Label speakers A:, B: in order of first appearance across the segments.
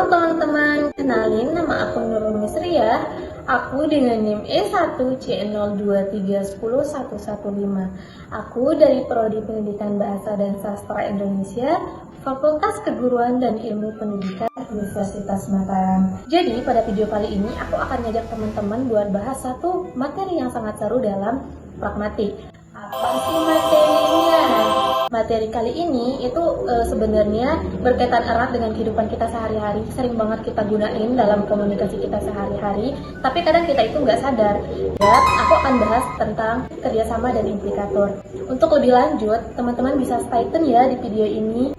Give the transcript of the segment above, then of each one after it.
A: Halo teman-teman, kenalin nama aku Nurul Misriah. Aku dengan NIM E1C02310115. Aku dari Prodi Pendidikan Bahasa dan Sastra Indonesia, Fakultas Keguruan dan Ilmu Pendidikan Universitas Mataram. Jadi pada video kali ini aku akan ngajak teman-teman buat bahas satu materi yang sangat seru dalam pragmatik. Apa sih materinya? Materi kali ini itu sebenarnya berkaitan erat dengan kehidupan kita sehari-hari. Sering banget kita gunain dalam komunikasi kita sehari-hari, tapi kadang kita itu nggak sadar. Ya, aku akan bahas tentang kerjasama dan implikator. Untuk lebih lanjut, teman-teman bisa stay tune ya di video ini.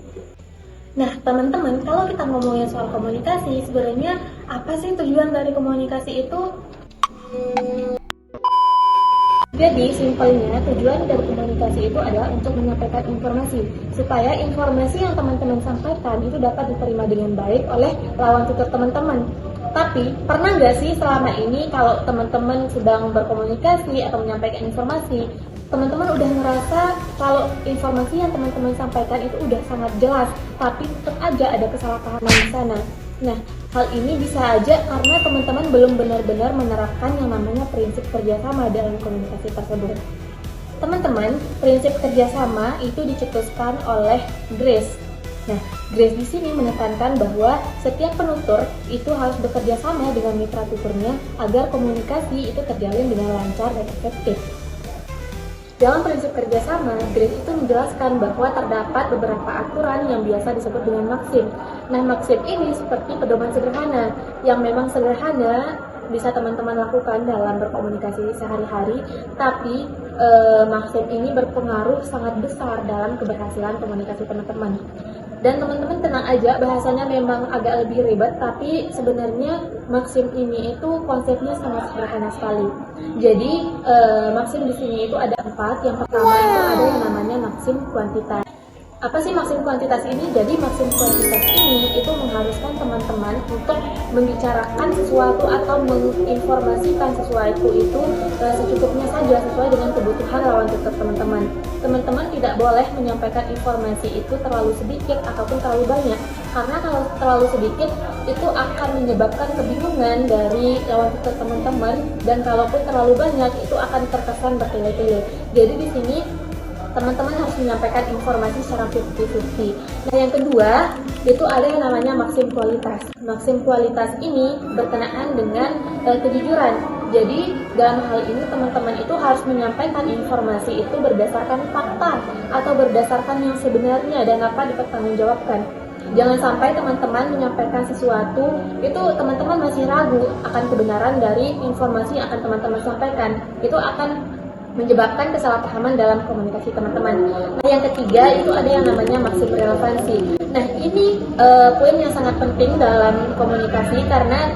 A: Nah, teman-teman, kalau kita ngomongin soal komunikasi, sebenarnya apa sih tujuan dari komunikasi itu? Jadi, simpelnya tujuan dari komunikasi itu adalah untuk menyampaikan informasi, supaya informasi yang teman-teman sampaikan itu dapat diterima dengan baik oleh lawan tutur teman-teman. Tapi, pernah nggak sih selama ini kalau teman-teman sedang berkomunikasi atau menyampaikan informasi, teman-teman udah ngerasa kalau informasi yang teman-teman sampaikan itu udah sangat jelas, tapi tetap aja ada kesalahpahaman di sana. Nah, hal ini bisa aja karena teman-teman belum benar-benar menerapkan yang namanya prinsip kerjasama dalam komunikasi tersebut. Teman-teman, prinsip kerjasama itu dicetuskan oleh Grace. Nah, Grace di sini menekankan bahwa setiap penutur itu harus bekerja sama dengan mitra tuturnya agar komunikasi itu terjalin dengan lancar dan efektif. Dalam prinsip kerjasama, Grace itu menjelaskan bahwa terdapat beberapa aturan yang biasa disebut dengan maksim. Nah, maksim ini seperti pedoman sederhana, yang memang sederhana bisa teman-teman lakukan dalam berkomunikasi sehari-hari, tapi maksim ini berpengaruh sangat besar dalam keberhasilan komunikasi teman-teman. Dan teman-teman tenang aja, bahasanya memang agak lebih ribet, tapi sebenarnya maksim ini itu konsepnya sangat sederhana sekali. Jadi maksim di sini itu ada 4. Yang pertama itu ada yang namanya maksim kuantitas. Apa sih maksim kuantitas ini? Jadi maksim kuantitas ini itu mengharuskan teman-teman untuk membicarakan sesuatu atau menginformasikan sesuatu itu secukupnya saja sesuai dengan kebutuhan lawan tutur teman-teman. Teman-teman tidak boleh menyampaikan informasi itu terlalu sedikit ataupun terlalu banyak, karena kalau terlalu sedikit itu akan menyebabkan kebingungan dari lawan tutur teman-teman, dan kalaupun terlalu banyak itu akan terkesan bertele-tele. Jadi di sini teman-teman harus menyampaikan informasi secara 50-50. Nah, yang kedua itu ada yang namanya maksim kualitas. Maksim kualitas ini berkenaan dengan kejujuran. Jadi dalam hal ini teman-teman itu harus menyampaikan informasi itu berdasarkan fakta atau berdasarkan yang sebenarnya dan dapat dipertanggungjawabkan. Jangan sampai teman-teman menyampaikan sesuatu itu teman-teman masih ragu akan kebenaran dari informasi yang akan teman-teman sampaikan. Itu akan menyebabkan kesalahpahaman dalam komunikasi teman-teman. Nah, yang ketiga itu ada yang namanya maksim relevansi. Nah, ini poin yang sangat penting dalam komunikasi karena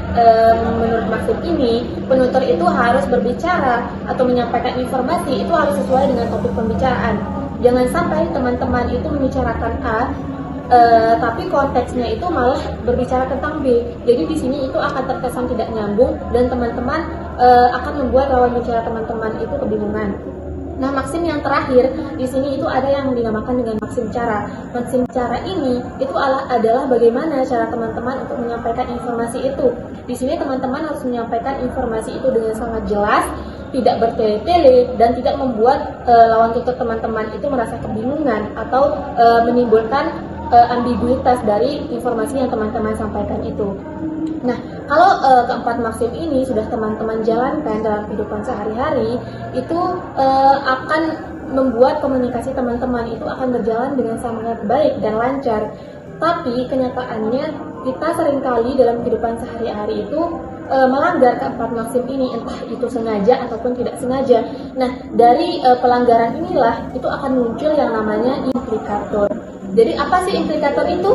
A: menurut maksim ini penutur itu harus berbicara atau menyampaikan informasi itu harus sesuai dengan topik pembicaraan. Jangan sampai teman-teman itu membicarakan A, tapi konteksnya itu malah berbicara tentang B. Jadi di sini itu akan terkesan tidak nyambung dan teman-teman akan membuat lawan bicara teman-teman itu kebingungan. Nah, maksim yang terakhir di sini itu ada yang dinamakan dengan maksim cara. Maksim cara ini itu adalah bagaimana cara teman-teman untuk menyampaikan informasi itu. Di sini teman-teman harus menyampaikan informasi itu dengan sangat jelas, tidak bertele-tele, dan tidak membuat lawan tutur teman-teman itu merasa kebingungan atau menimbulkan ambiguitas dari informasi yang teman-teman sampaikan itu. Nah, kalau keempat maksim ini sudah teman-teman jalankan dalam kehidupan sehari-hari, itu akan membuat komunikasi teman-teman itu akan berjalan dengan sangat baik dan lancar. Tapi kenyataannya kita seringkali dalam kehidupan sehari-hari itu melanggar keempat maksim ini, entah itu sengaja ataupun tidak sengaja. Nah, dari pelanggaran inilah itu akan muncul yang namanya implikator. Jadi apa sih implikator itu?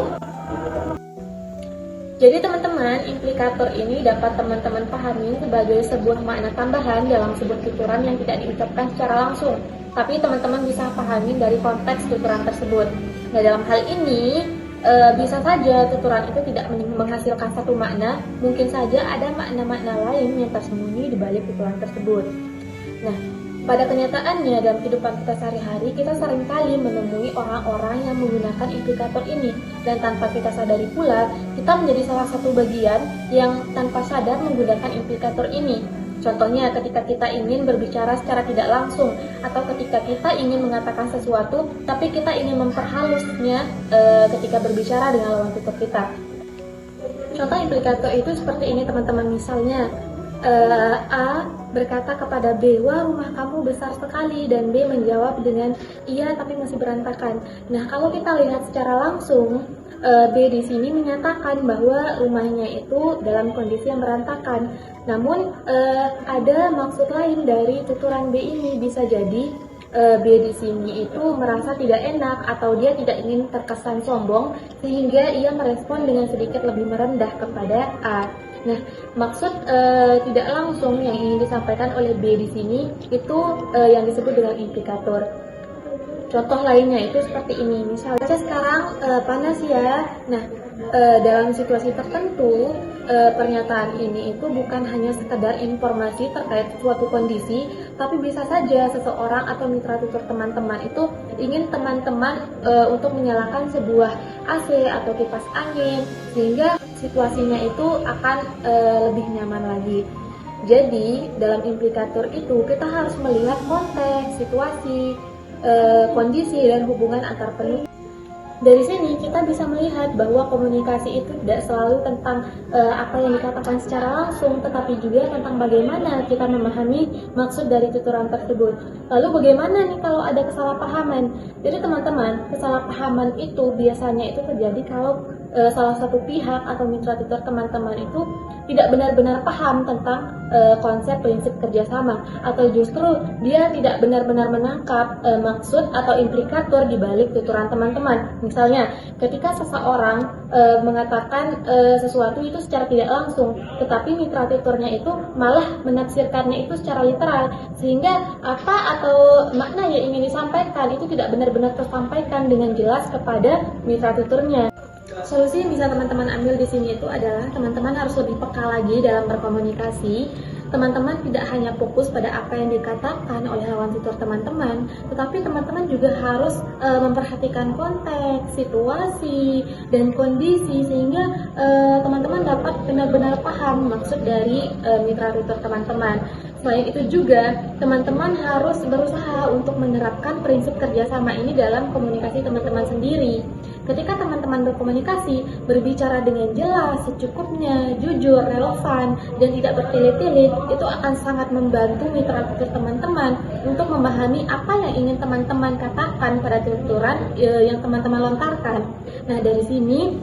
A: Jadi teman-teman, implikator ini dapat teman-teman pahami sebagai sebuah makna tambahan dalam sebuah tuturan yang tidak diucapkan secara langsung, tapi teman-teman bisa pahami dari konteks tuturan tersebut. Nah, dalam hal ini bisa saja tuturan itu tidak menghasilkan satu makna, mungkin saja ada makna-makna lain yang tersembunyi di balik tuturan tersebut. Nah, pada kenyataannya dalam kehidupan kita sehari-hari, kita seringkali menemui orang-orang yang menggunakan implikator ini. dan tanpa kita sadari pula, kita menjadi salah satu bagian yang tanpa sadar menggunakan implikator ini. Contohnya ketika kita ingin berbicara secara tidak langsung, atau ketika kita ingin mengatakan sesuatu tapi kita ingin memperhalusnya ketika berbicara dengan lawan tutur kita. Contoh implikator itu seperti ini teman-teman, misalnya A berkata kepada B, "Wah, rumah kamu besar sekali," dan B menjawab dengan, "Iya, tapi masih berantakan." Nah, kalau kita lihat secara langsung, B di sini menyatakan bahwa rumahnya itu dalam kondisi yang berantakan. Namun ada maksud lain dari tuturan B ini. Bisa jadi B di sini itu merasa tidak enak atau dia tidak ingin terkesan sombong sehingga ia merespon dengan sedikit lebih merendah kepada A. Nah, maksud tidak langsung yang ingin disampaikan oleh B di sini itu yang disebut dengan implikator. Contoh lainnya itu seperti ini, misalnya sekarang panas ya. Nah, dalam situasi tertentu pernyataan ini itu bukan hanya sekedar informasi terkait suatu kondisi, tapi bisa saja seseorang atau mitra tutur teman-teman itu ingin teman-teman untuk menyalakan sebuah AC atau kipas angin sehingga situasinya itu akan lebih nyaman lagi. Jadi dalam implikator itu kita harus melihat konteks, situasi, kondisi dan hubungan antar penulis. Dari sini kita bisa melihat bahwa komunikasi itu tidak selalu tentang apa yang dikatakan secara langsung, tetapi juga tentang bagaimana kita memahami maksud dari tuturan tersebut. Lalu bagaimana nih kalau ada kesalahpahaman? Jadi teman-teman, kesalahpahaman itu biasanya itu terjadi kalau salah satu pihak atau mitra tutor teman-teman itu tidak benar-benar paham tentang konsep prinsip kerjasama, atau justru dia tidak benar-benar menangkap maksud atau implikator di balik tuturan teman-teman. Misalnya, ketika seseorang mengatakan sesuatu itu secara tidak langsung, tetapi mitra tutornya itu malah menafsirkannya itu secara literal, sehingga apa atau makna yang ingin disampaikan itu tidak benar-benar tersampaikan dengan jelas kepada mitra tutornya. Solusi yang bisa teman-teman ambil di sini itu adalah teman-teman harus lebih peka lagi dalam berkomunikasi. Teman-teman tidak hanya fokus pada apa yang dikatakan oleh lawan tutur teman-teman, tetapi teman-teman juga harus memperhatikan konteks, situasi, dan kondisi sehingga teman-teman dapat benar-benar paham maksud dari mitra tutur teman-teman. Selain itu juga, teman-teman harus berusaha untuk menerapkan prinsip kerjasama ini dalam komunikasi teman-teman sendiri. Ketika teman-teman berkomunikasi, berbicara dengan jelas, secukupnya, jujur, relevan, dan tidak bertele-tele, itu akan sangat membantu mitra tutur teman-teman untuk memahami apa yang ingin teman-teman katakan pada tuturan yang teman-teman lontarkan. Nah, dari sini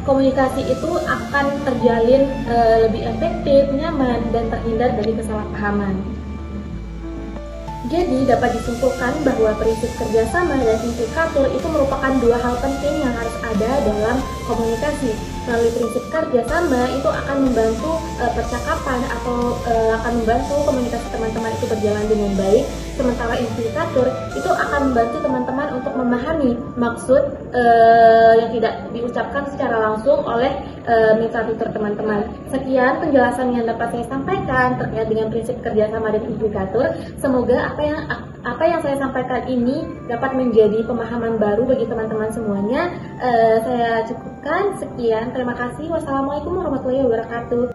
A: komunikasi itu akan terjalin lebih efektif, nyaman, dan terhindar dari kesalahpahaman. Jadi dapat disimpulkan bahwa prinsip kerjasama dan implikator itu merupakan dua hal penting yang harus ada dalam komunikasi. Melalui prinsip kerjasama itu akan membantu percakapan atau akan membantu komunikasi teman-teman itu berjalan dengan baik. Sementara implikator itu akan membantu teman-teman untuk memahami maksud yang tidak diucapkan secara langsung oleh mitra tutur teman-teman. Sekian penjelasan yang dapat saya sampaikan terkait dengan prinsip kerjasama dan implikator. Semoga apa yang saya sampaikan ini dapat menjadi pemahaman baru bagi teman-teman semuanya. Saya cukupkan. Sekian, terima kasih. Wassalamualaikum warahmatullahi wabarakatuh.